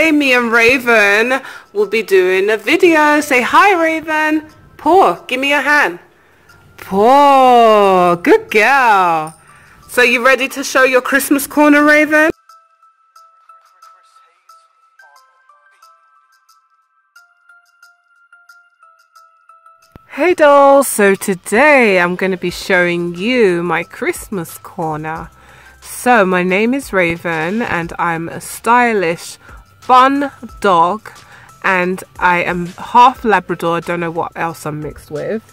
today me and Raven will be doing a video. Say hi, Raven. Paw, give me your hand. Paw, good girl. So you ready to show your Christmas corner, Raven? Hey dolls, so today I'm going to be showing you my Christmas corner. So my name is Raven and I'm a stylish, fun dog, and I am half Labrador. I don't know what else I'm mixed with.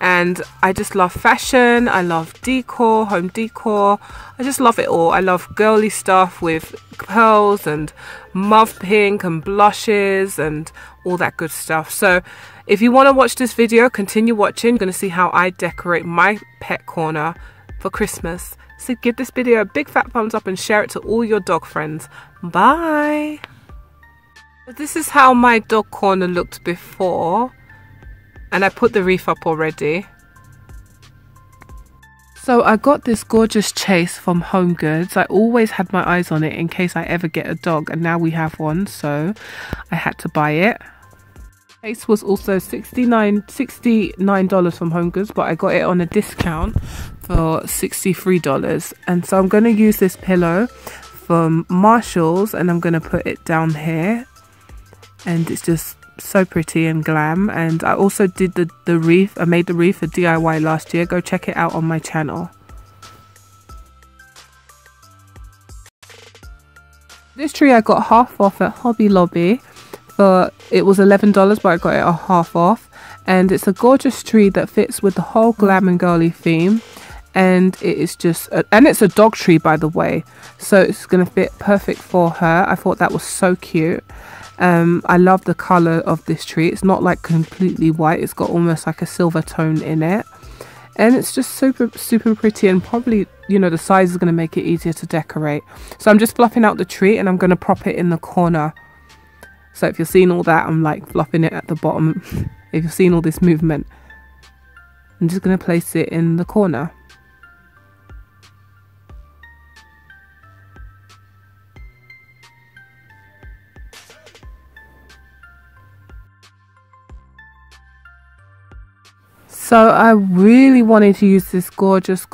And I just love fashion, I love decor, home decor, I just love it all. I love girly stuff with pearls and mauve pink and blushes and all that good stuff. So if you want to watch this video, continue watching. You're going to see how I decorate my pet corner for Christmas. So give this video a big fat thumbs up and share it to all your dog friends. Bye! This is how my dog corner looked before. And I put the wreath up already. So I got this gorgeous chase from Home Goods. I always had my eyes on it in case I ever get a dog, and now we have one, so I had to buy it. Chase was also $69 from Home Goods, but I got it on a discount for $63. And so I'm going to use this pillow from Marshall's and I'm going to put it down here. And it's just so pretty and glam. And I also did the wreath. I made the wreath for DIY last year. Go check it out on my channel. This tree I got half off at Hobby Lobby. It was $11, but I got it a half off. And it's a gorgeous tree that fits with the whole Glam and Girly theme. And it is just and it's a dog tree, by the way, so it's going to fit perfect for her. I thought that was so cute. I love the color of this tree. It's not like completely white, it's got almost like a silver tone in it, and it's just super pretty, and probably, you know, the size is going to make it easier to decorate. So I'm just fluffing out the tree and I'm going to prop it in the corner. So if you're seeing all that, I'm like fluffing it at the bottom. If you're seeing all this movement, I'm just going to place it in the corner. So I really wanted to use this gorgeous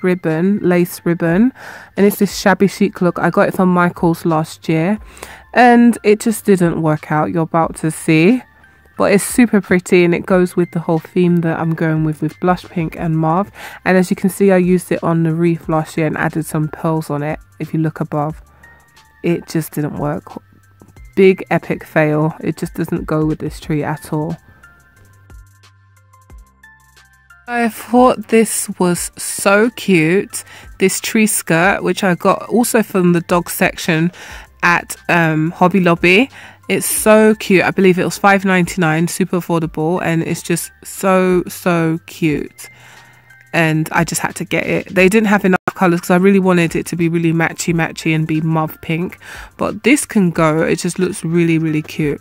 ribbon, lace ribbon, and it's this shabby chic look. I got it from Michael's last year and it just didn't work out. You're about to see, but it's super pretty and it goes with the whole theme that I'm going with blush pink and mauve. And as you can see, I used it on the wreath last year and added some pearls on it. If you look above, it just didn't work. Big epic fail. It just doesn't go with this tree at all. I thought this was so cute, this tree skirt, which I got also from the dog section at Hobby Lobby. It's so cute. I believe it was $5.99, super affordable, and it's just so cute. And I just had to get it. They didn't have enough colours because I really wanted it to be really matchy and be mauve pink, but this can go. It just looks really cute.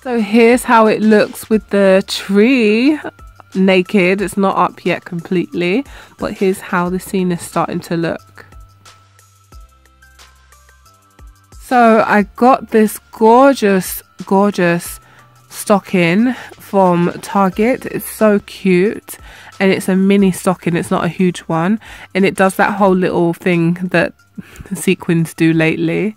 So here's how it looks with the tree naked. It's not up yet completely, but here's how the scene is starting to look. So I got this gorgeous stocking from Target. It's so cute, and it's a mini stocking. It's not a huge one, and it does that whole little thing that sequins do lately.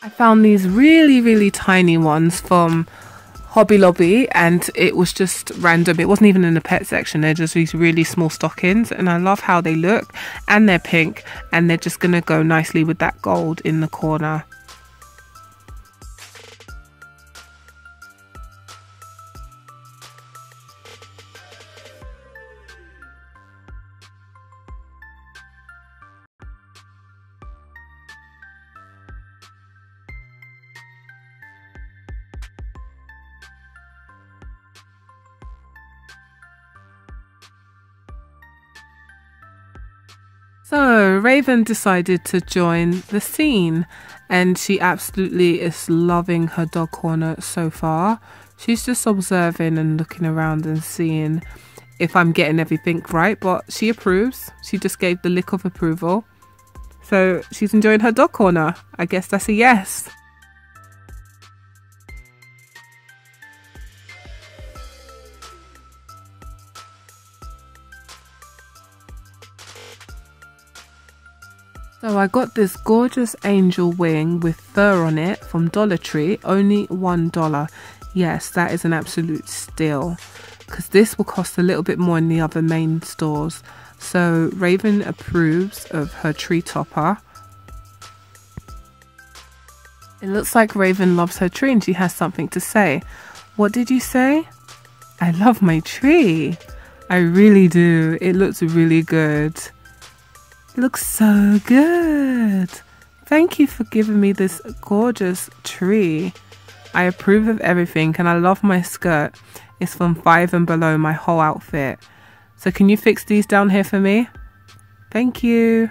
I found these really tiny ones from Hobby Lobby, and it was just random. It wasn't even in the pet section. They're just these really small stockings, and I love how they look, and they're pink, and they're just gonna go nicely with that gold in the corner. So Raven decided to join the scene, and she absolutely is loving her dog corner so far. She's just observing and looking around and seeing if I'm getting everything right, but she approves. She just gave the lick of approval. So she's enjoying her dog corner. I guess that's a yes. So I got this gorgeous angel wing with fur on it from Dollar Tree, only $1. Yes, that is an absolute steal, because this will cost a little bit more in the other main stores. So Raven approves of her tree topper. It looks like Raven loves her tree and she has something to say. What did you say? I love my tree. I really do. It looks really good. It looks so good. Thank you for giving me this gorgeous tree. I approve of everything and I love my skirt. It's from 5 and below, my whole outfit. So can you fix these down here for me? Thank you.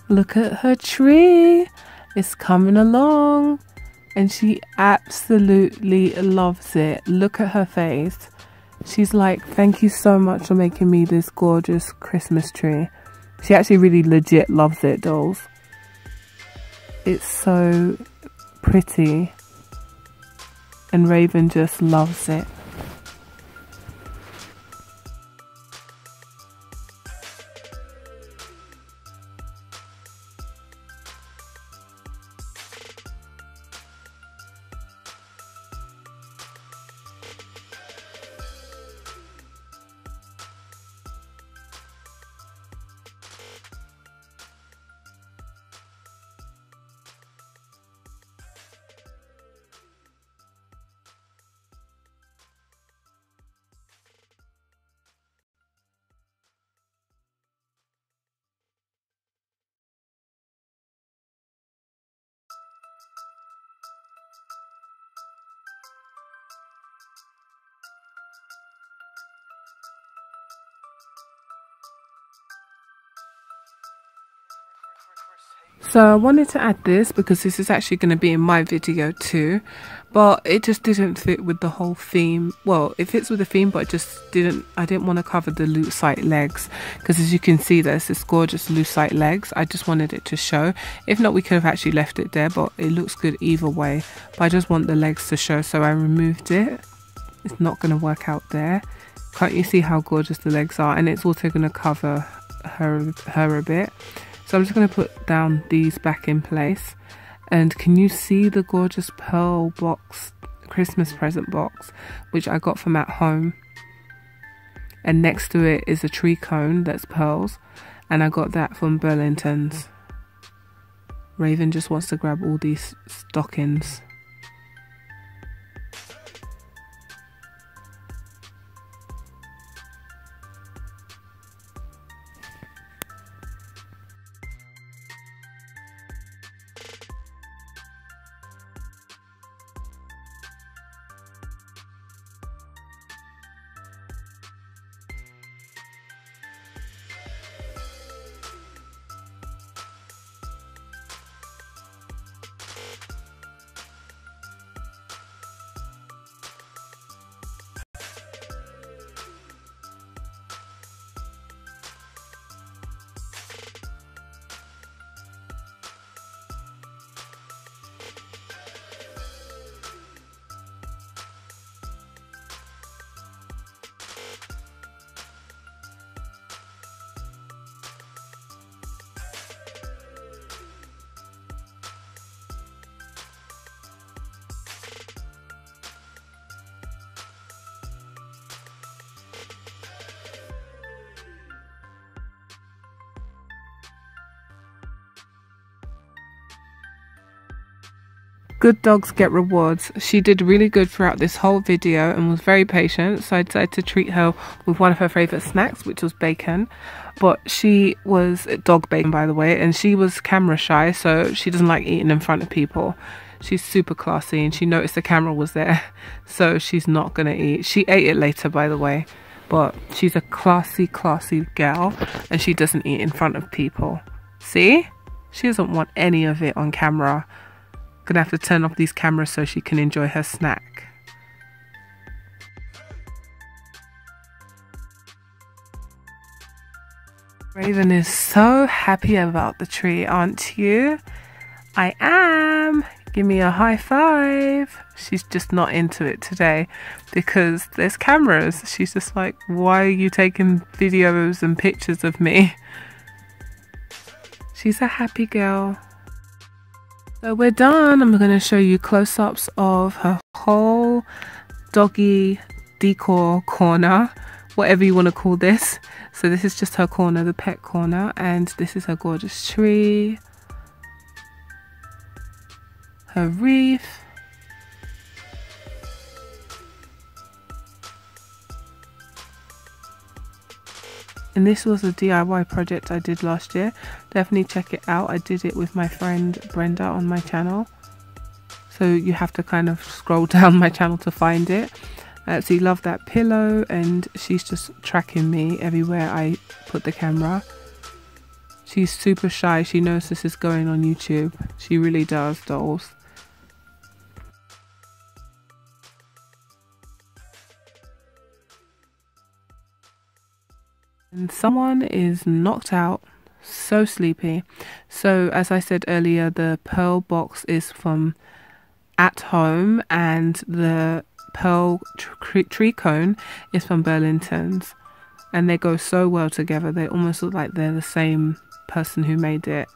Look at her tree. It's coming along. And she absolutely loves it. Look at her face. She's like, thank you so much for making me this gorgeous Christmas tree. She actually really legit loves it, dolls. It's so pretty. And Raven just loves it. So I wanted to add this because this is actually going to be in my video too, but it just didn't fit with the whole theme. Well, it fits with the theme, but I didn't want to cover the lucite legs, because as you can see there's this gorgeous lucite legs. I just wanted it to show. If not, we could have actually left it there, but it looks good either way. But I just want the legs to show, so I removed it. It's not going to work out there. Can't you see how gorgeous the legs are? And it's also going to cover her a bit. So I'm just going to put down these back in place. And can you see the gorgeous pearl box, Christmas present box, which I got from at home? And next to it is a tree cone that's pearls. And I got that from Burlington's. Raven just wants to grab all these stockings. Good dogs get rewards. She did really good throughout this whole video and was very patient, so I decided to treat her with one of her favourite snacks, which was bacon. But she was dog bacon, by the way, and she was camera shy, so she doesn't like eating in front of people. She's super classy and she noticed the camera was there, so she's not gonna eat. She ate it later, by the way, but she's a classy girl and she doesn't eat in front of people. See? She doesn't want any of it on camera. Gonna have to turn off these cameras so she can enjoy her snack. Raven is so happy about the tree, aren't you? I am. Give me a high five. She's just not into it today because there's cameras. She's just like, why are you taking videos and pictures of me? She's a happy girl. So we're done. I'm going to show you close-ups of her whole doggy decor corner, whatever you want to call this. So this is just her corner, the pet corner, and this is her gorgeous tree, her wreath, and this was a DIY project I did last year. Definitely check it out. I did it with my friend Brenda on my channel, so you have to kind of scroll down my channel to find it. So you love that pillow, and she's just tracking me everywhere I put the camera. She's super shy. She knows this is going on YouTube. She really does, dolls. And someone is knocked out, so sleepy. So as I said earlier, the pearl box is from At Home and the pearl tree cone is from Burlington's, and they go so well together. They almost look like they're the same person who made it.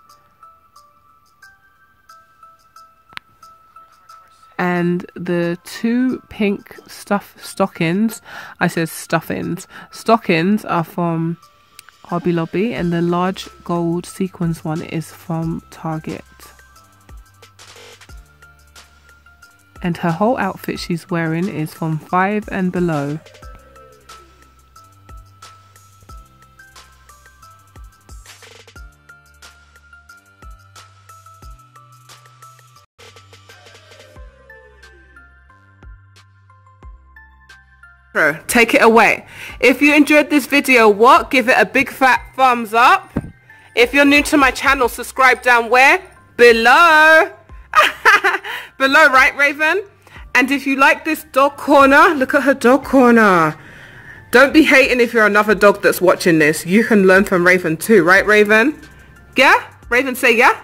And the two pink stockings, I said stuffings, stockings are from Hobby Lobby, and the large gold sequins one is from Target. And her whole outfit she's wearing is from Five and Below. Take it away. If you enjoyed this video, give it a big fat thumbs up. If you're new to my channel, subscribe down where? Below. Below, right, Raven? And if you like this dog corner, look at her dog corner. Don't be hating if you're another dog that's watching this. You can learn from Raven too, right, Raven? Yeah? Raven, say yeah?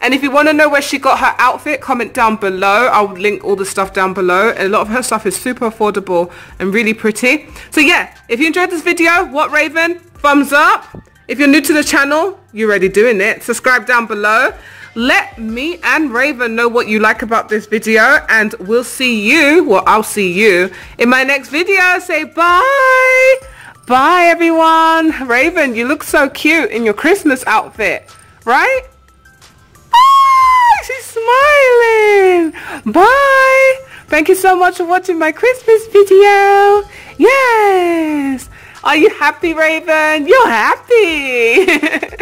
And if you want to know where she got her outfit, comment down below. I'll link all the stuff down below. And a lot of her stuff is super affordable and really pretty. So yeah, if you enjoyed this video, Raven? Thumbs up. If you're new to the channel, you're already doing it. Subscribe down below. Let me and Raven know what you like about this video. And we'll see you, I'll see you in my next video. Say bye. Bye, everyone. Raven, you look so cute in your Christmas outfit, right? She's smiling. Bye. Thank you so much for watching my Christmas video. Yes. Are you happy, Raven? You're happy.